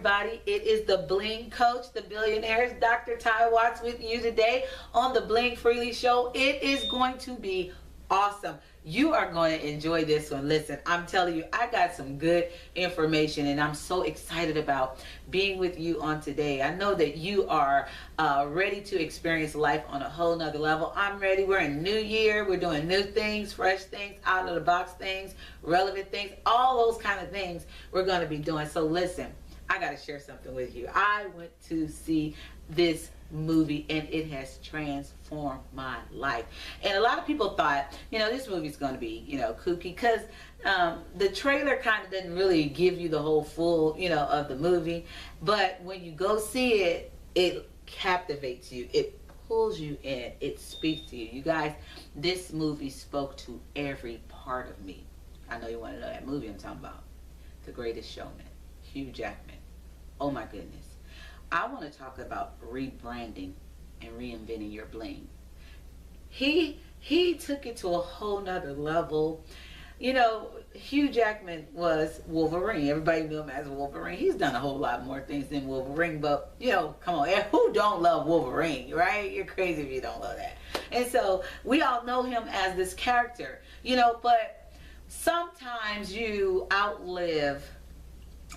everybody. It is the Bling Coach, the billionaire's Dr. Ty Watts with you today on the Bling Freely Show. It is going to be awesome. You are going to enjoy this one. Listen, I'm telling you, I got some good information and I'm so excited about being with you on today. I know that you are ready to experience life on a whole nother level. I'm ready. We're in a new year. We're doing new things, fresh things, out of the box things, relevant things, all those kind of things we're going to be doing. So listen, I got to share something with you. I went to see this movie and it has transformed my life. And a lot of people thought, this movie's going to be, kooky, because the trailer kind of doesn't really give you the whole full, of the movie. But when you go see it, it captivates you. It pulls you in. It speaks to you. You guys, this movie spoke to every part of me. I know you want to know that movie I'm talking about. The Greatest Showman. Hugh Jackman. Oh my goodness. I want to talk about rebranding and reinventing your bling. He took it to a whole nother level. Hugh Jackman was Wolverine. Everybody knew him as Wolverine. He's done a whole lot more things than Wolverine, but come on, who don't love Wolverine, right? You're crazy if you don't love that. And so we all know him as this character, but sometimes you outlive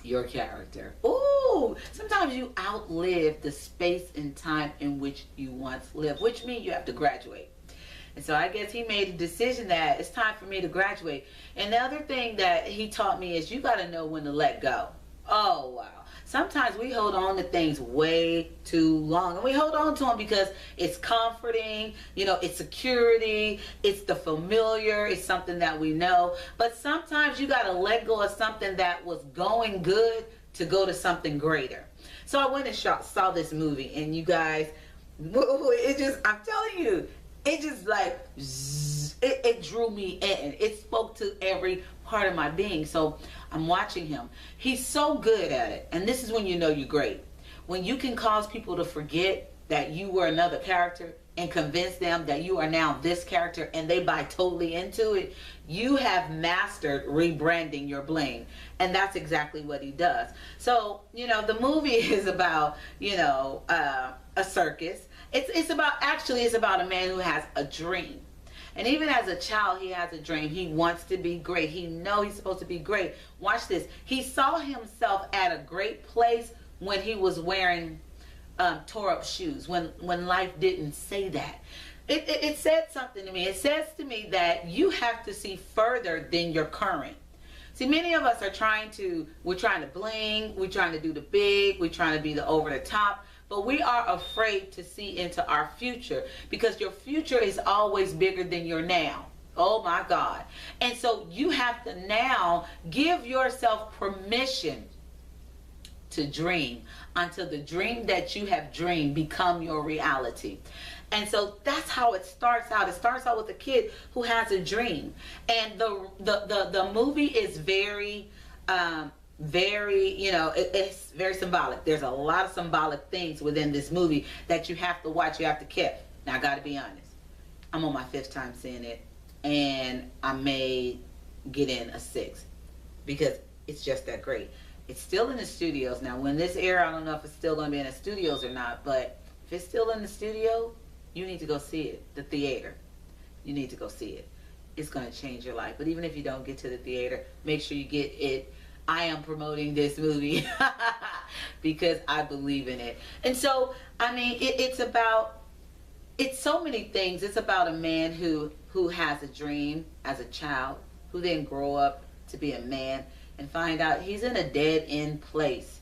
your character. Ooh, sometimes you outlive the space and time in which you once lived, which means you have to graduate. And so I guess he made a decision that it's time for me to graduate. And the other thing that he taught me is you got to know when to let go. Oh, wow. Sometimes we hold on to things way too long. And we hold on to them because it's comforting, it's security, it's the familiar, it's something that we know. But sometimes you got to let go of something that was going good to go to something greater. So I went and saw this movie, and you guys, it just, I'm telling you, it just like, it drew me in. It spoke to every part of my being. So I'm watching him. He's so good at it. And this is when you know you're great. When you can cause people to forget that you were another character and convince them that you are now this character and they buy totally into it, you have mastered rebranding your bling. And that's exactly what he does. So, the movie is about, a circus. It's about a man who has a dream. And even as a child, he has a dream. He wants to be great. He knows he's supposed to be great. Watch this. He saw himself at a great place when he was wearing tore up shoes, when life didn't say that. It said something to me. It says to me that you have to see further than your current. See, many of us we're trying to bling, we're trying to do the big, we're trying to be the over the top. But we are afraid to see into our future because your future is always bigger than your now. Oh my God. And so you have to now give yourself permission to dream until the dream that you have dreamed become your reality. And so that's how it starts out. It starts out with a kid who has a dream. And the movie is very it's very symbolic. There's a lot of symbolic things within this movie that you have to watch, you have to catch. Now I gotta be honest, I'm on my 5th time seeing it and I may get in a 6 because it's just that great. It's still in the studios. Now when this airs, I don't know if it's still gonna be in the studios or not, but if it's still in the studio, you need to go see it. The theater. You need to go see it. It's gonna change your life. But even if you don't get to the theater, make sure you get it. I am promoting this movie because I believe in it. And so, it's so many things. It's about a man who has a dream as a child, who then grow up to be a man and find out he's in a dead end place.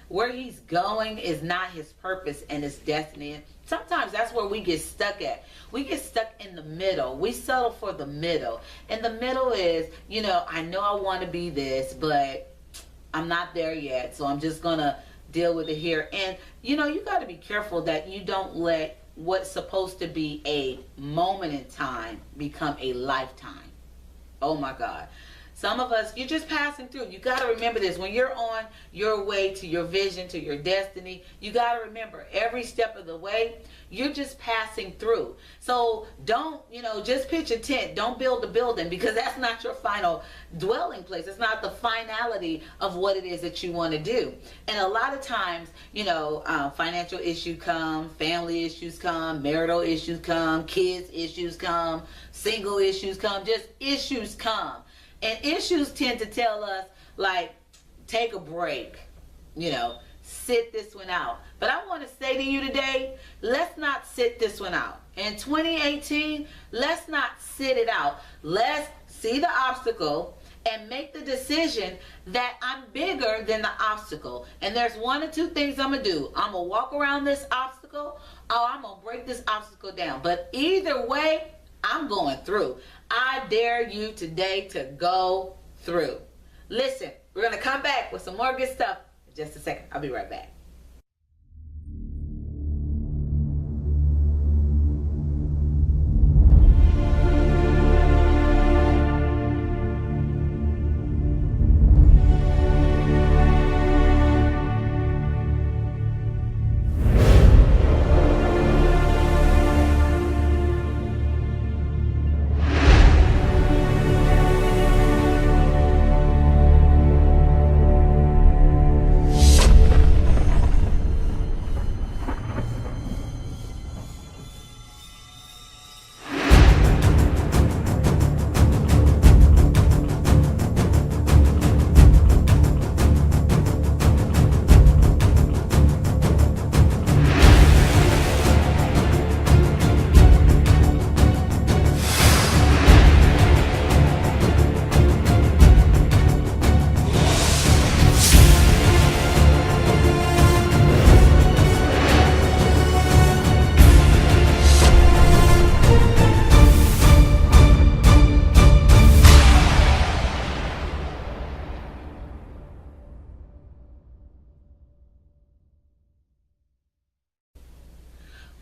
Where he's going is not his purpose and his destiny. And sometimes that's where we get stuck at. We get stuck in the middle. We settle for the middle. And the middle is, I know I want to be this, but I'm not there yet. So I'm just going to deal with it here. And, you got to be careful that you don't let what's supposed to be a moment in time become a lifetime. Oh my God. Some of us, you're just passing through. You got to remember this. When you're on your way to your vision, to your destiny, you got to remember every step of the way, you're just passing through. So don't, just pitch a tent. Don't build a building, because that's not your final dwelling place. It's not the finality of what it is that you want to do. And a lot of times, financial issues come, family issues come, marital issues come, kids issues come, single issues come, just issues come. And issues tend to tell us, like, take a break, sit this one out. But I want to say to you today, let's not sit this one out. In 2018, let's not sit it out. Let's see the obstacle and make the decision that I'm bigger than the obstacle. And there's one or two things I'm going to do. I'm going to walk around this obstacle, or I'm going to break this obstacle down. But either way, I'm going through. I dare you today to go through. Listen, we're going to come back with some more good stuff in just a second. I'll be right back.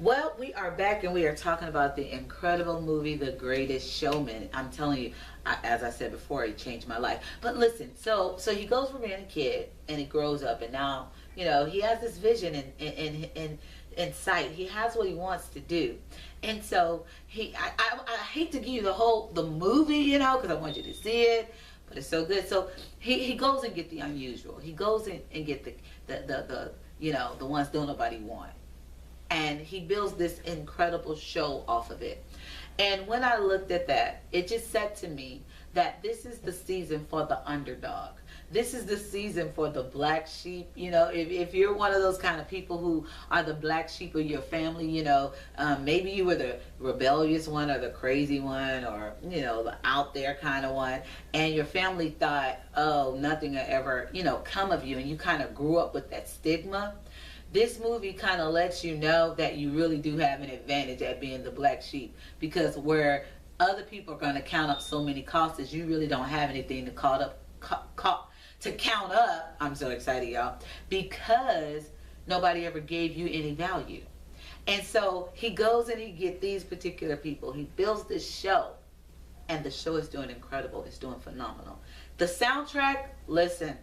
Well, we are back and we are talking about the incredible movie, The Greatest Showman. I'm telling you, as I said before, it changed my life. But listen, so he goes from being a kid and he grows up, and now, he has this vision in sight. He has what he wants to do. And so I hate to give you the movie, because I want you to see it, but it's so good. So he goes and get the unusual. He goes in and get the ones don't nobody want. And he builds this incredible show off of it. And when I looked at that, it just said to me that this is the season for the underdog. This is the season for the black sheep. If you're one of those kind of people who are the black sheep of your family, maybe you were the rebellious one or the crazy one, or, the out there kind of one. And your family thought, oh, nothing will ever, come of you. And you kind of grew up with that stigma. This movie kind of lets you know that you really do have an advantage at being the black sheep, because where other people are going to count up so many costs, you really don't have anything to count up. I'm so excited, y'all, because nobody ever gave you any value. And so he goes and he gets these particular people. He builds this show, and the show is doing incredible. It's doing phenomenal. The soundtrack, listen,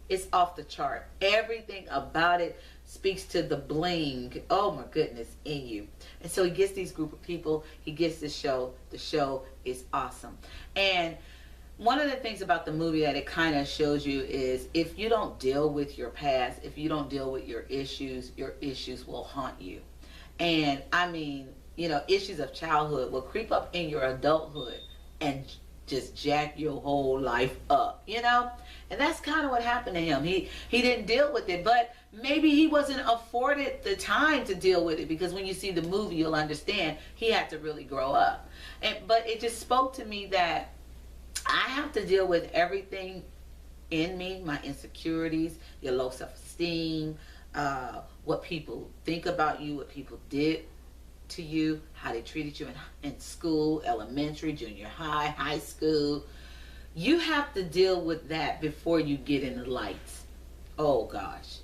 it's off the chart. Everything about it speaks to the bling, oh my goodness, in you. And so he gets these group of people, he gets this show. The show is awesome. And one of the things about the movie that it kind of shows you is, if you don't deal with your past, if you don't deal with your issues will haunt you. And I mean, issues of childhood will creep up in your adulthood and just jack your whole life up, And that's kind of what happened to him. He didn't deal with it, but maybe he wasn't afforded the time to deal with it, because when you see the movie, you'll understand he had to really grow up. But it just spoke to me that I have to deal with everything in me, my insecurities, your low self-esteem, what people think about you, what people did to you, how they treated you in school, elementary, junior high, high school. You have to deal with that before you get in the lights. Oh gosh.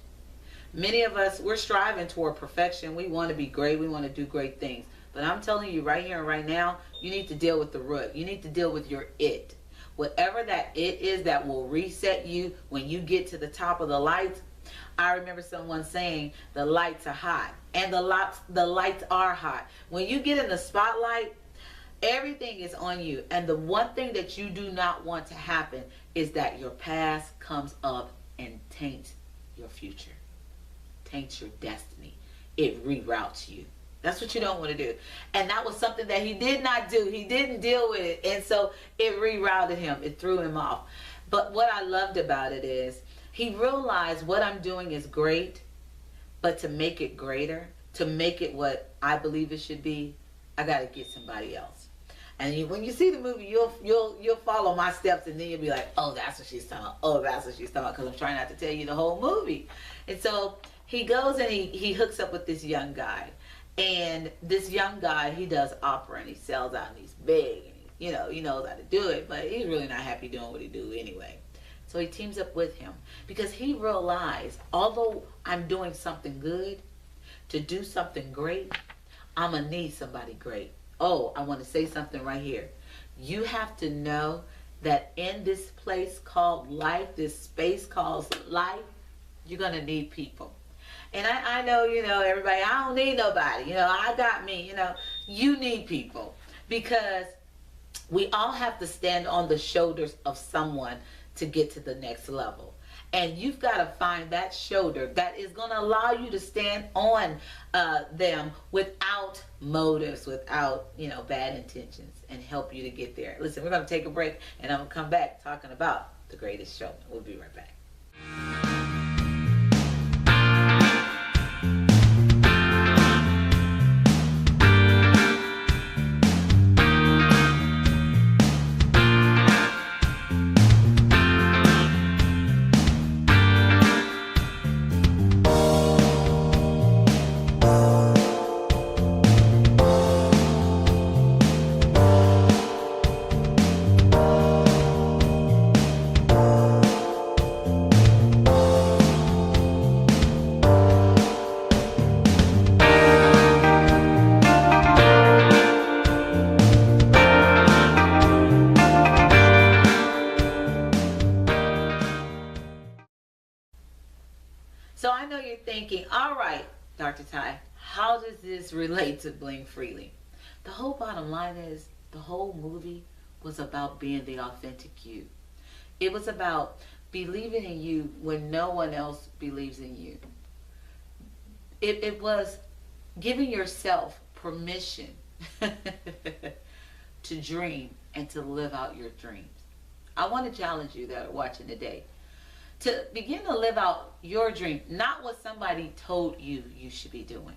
Many of us, we're striving toward perfection. We want to be great. We want to do great things. But I'm telling you right here and right now, you need to deal with the root. You need to deal with your it. whatever that it is that will reset you when you get to the top of the lights. I remember someone saying the lights are hot, and the lights are hot. When you get in the spotlight, everything is on you. And the one thing that you do not want to happen is that your past comes up and taints your future, taints your destiny. It reroutes you. That's what you don't want to do. And that was something that he did not do. He didn't deal with it. And so it rerouted him. It threw him off. But what I loved about it is he realized what I'm doing is great, but to make it greater, to make it what I believe it should be, I got to get somebody else. And when you see the movie, you'll follow my steps, and then you'll be like, oh, that's what she's talking about. Oh, that's what she's talking about, because I'm trying not to tell you the whole movie. And so he goes and he hooks up with this young guy. And this young guy, he does opera, and he sells out, and he's big. And he knows how to do it, but he's really not happy doing what he do anyway. So he teams up with him because he realized, although I'm doing something good, to do something great, I'm going to need somebody great. Oh, I want to say something right here. You have to know that in this place called life, this space called life, you're going to need people. And I know, everybody, I don't need nobody. I got me. You need people, because we all have to stand on the shoulders of someone to get to the next level. And you've got to find that shoulder that is going to allow you to stand on them without motives, without, bad intentions, and help you to get there. Listen, we're going to take a break, and I'm going to come back talking about The Greatest Showman. We'll be right back. So I know you're thinking, all right, Dr. Ty, how does this relate to Bling Freely? The whole bottom line is the whole movie was about being the authentic you. It was about believing in you when no one else believes in you. It was giving yourself permission to dream and to live out your dreams. I want to challenge you that are watching today to begin to live out your dream, not what somebody told you should be doing.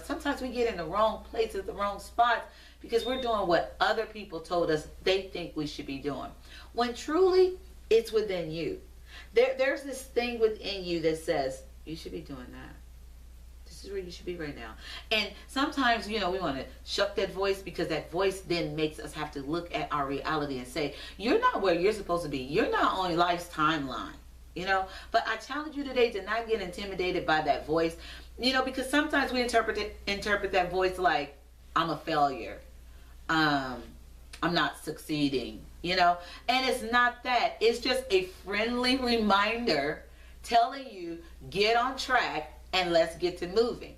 Sometimes we get in the wrong places, the wrong spots, because we're doing what other people told us they think we should be doing, when truly it's within you. There's this thing within you that says you should be doing that. This is where you should be right now. And sometimes, we want to shut that voice, because that voice then makes us have to look at our reality and say, you're not where you're supposed to be. You're not on life's timeline. But I challenge you today to not get intimidated by that voice, because sometimes we interpret that voice like, I'm a failure, I'm not succeeding, and it's not that. It's just a friendly reminder telling you, get on track and let's get to moving.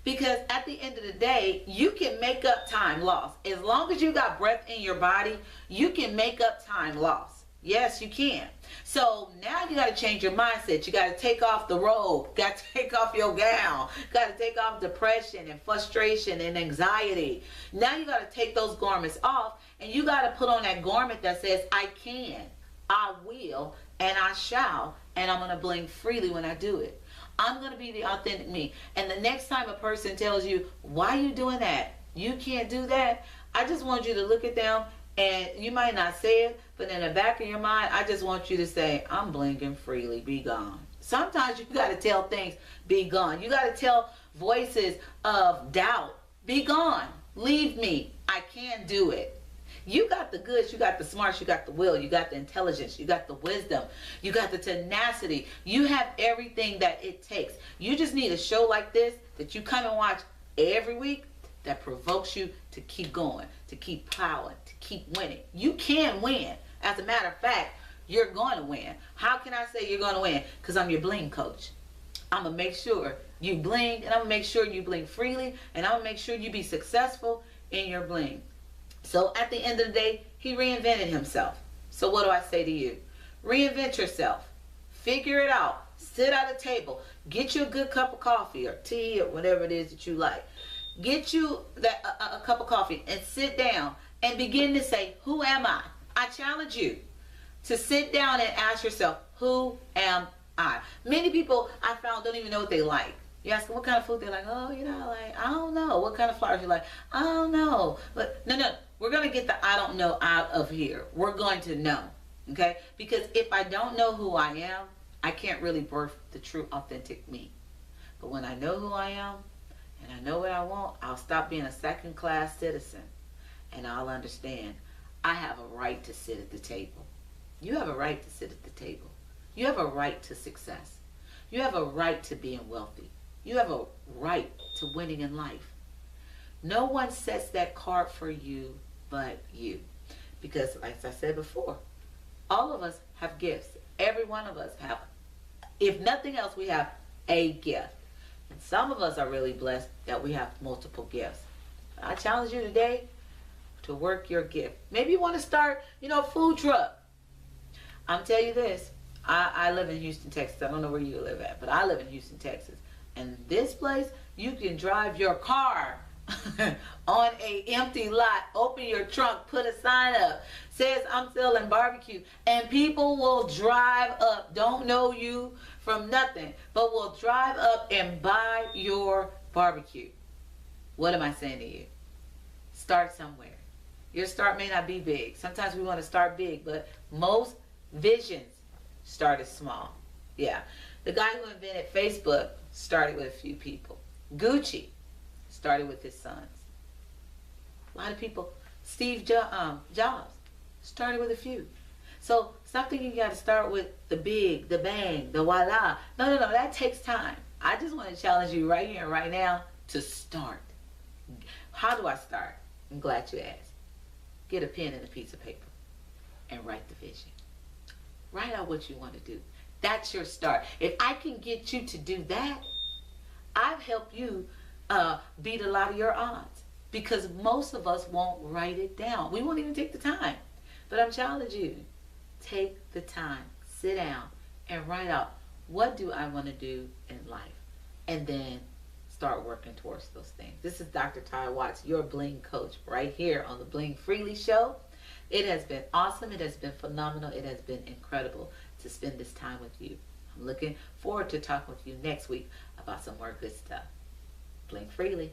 Because at the end of the day, you can make up time lost. As long as you got breath in your body, you can make up time lost. Yes, you can. So now you got to change your mindset. You got to take off the robe. Got to take off your gown. Got to take off depression and frustration and anxiety. Now you got to take those garments off, and you got to put on that garment that says, I can, I will, and I shall, and I'm going to bling freely when I do it. I'm going to be the authentic me. And the next time a person tells you, why are you doing that? You can't do that. I just want you to look at them. And you might not say it, but in the back of your mind, I just want you to say, I'm blinging freely, be gone. Sometimes you got to tell things, be gone. You got to tell voices of doubt, be gone. Leave me. I can't do it. You got the goods, you got the smarts, you got the will, you got the intelligence, you got the wisdom, you got the tenacity. You have everything that it takes. You just need a show like this that you come and watch every week that provokes you to keep going, to keep plowing, to keep winning. You can win. As a matter of fact, you're going to win. How can I say you're going to win? Because I'm your bling coach. I'm going to make sure you bling, and I'm going to make sure you bling freely, and I'm going to make sure you be successful in your bling. So at the end of the day, he reinvented himself. So what do I say to you? Reinvent yourself. Figure it out. Sit at a table. Get you a good cup of coffee or tea or whatever it is that you like. Get you a cup of coffee and sit down and begin to say, who am I? I challenge you to sit down and ask yourself, who am I? Many people I found don't even know what they like. You ask them what kind of food they like. Oh, I don't know. What kind of flowers you like? I don't know. But no. We're going to get the I don't know out of here. We're going to know. Okay? Because if I don't know who I am, I can't really birth the true, authentic me. But when I know who I am and I know what I want, I'll stop being a second-class citizen. And I'll understand I have a right to sit at the table. You have a right to sit at the table. You have a right to success. You have a right to being wealthy. You have a right to winning in life. No one sets that card for you but you. Because, like I said before, all of us have gifts. Every one of us have, if nothing else, we have a gift. And some of us are really blessed that we have multiple gifts. I challenge you today to work your gift. Maybe you want to start, food truck. I'm telling you this. I live in Houston, Texas. I don't know where you live at, but I live in Houston, Texas. And this place, you can drive your car on a empty lot, open your trunk, put a sign up, says I'm selling barbecue, and people will drive up, don't know you from nothing, but will drive up and buy your barbecue. What am I saying to you? Start somewhere. Your start may not be big. Sometimes we want to start big, but most visions started small. Yeah. The guy who invented Facebook started with a few people. Gucci started with his sons. A lot of people, Steve Jobs, started with a few. So stop thinking you got to start with the big, the bang, the voila. No, that takes time. I just want to challenge you right here and right now to start. How do I start? I'm glad you asked. Get a pen and a piece of paper and write the vision. Write out what you want to do. That's your start. If I can get you to do that, I've helped you beat a lot of your odds, because most of us won't write it down. We won't even take the time. But I'm challenging you. Take the time. Sit down and write out, what do I want to do in life? And then start working towards those things. This is Dr. Ty Watts, your bling coach, right here on the Bling Freely Show. It has been awesome. It has been phenomenal. It has been incredible to spend this time with you. I'm looking forward to talking with you next week about some more good stuff. Bling freely.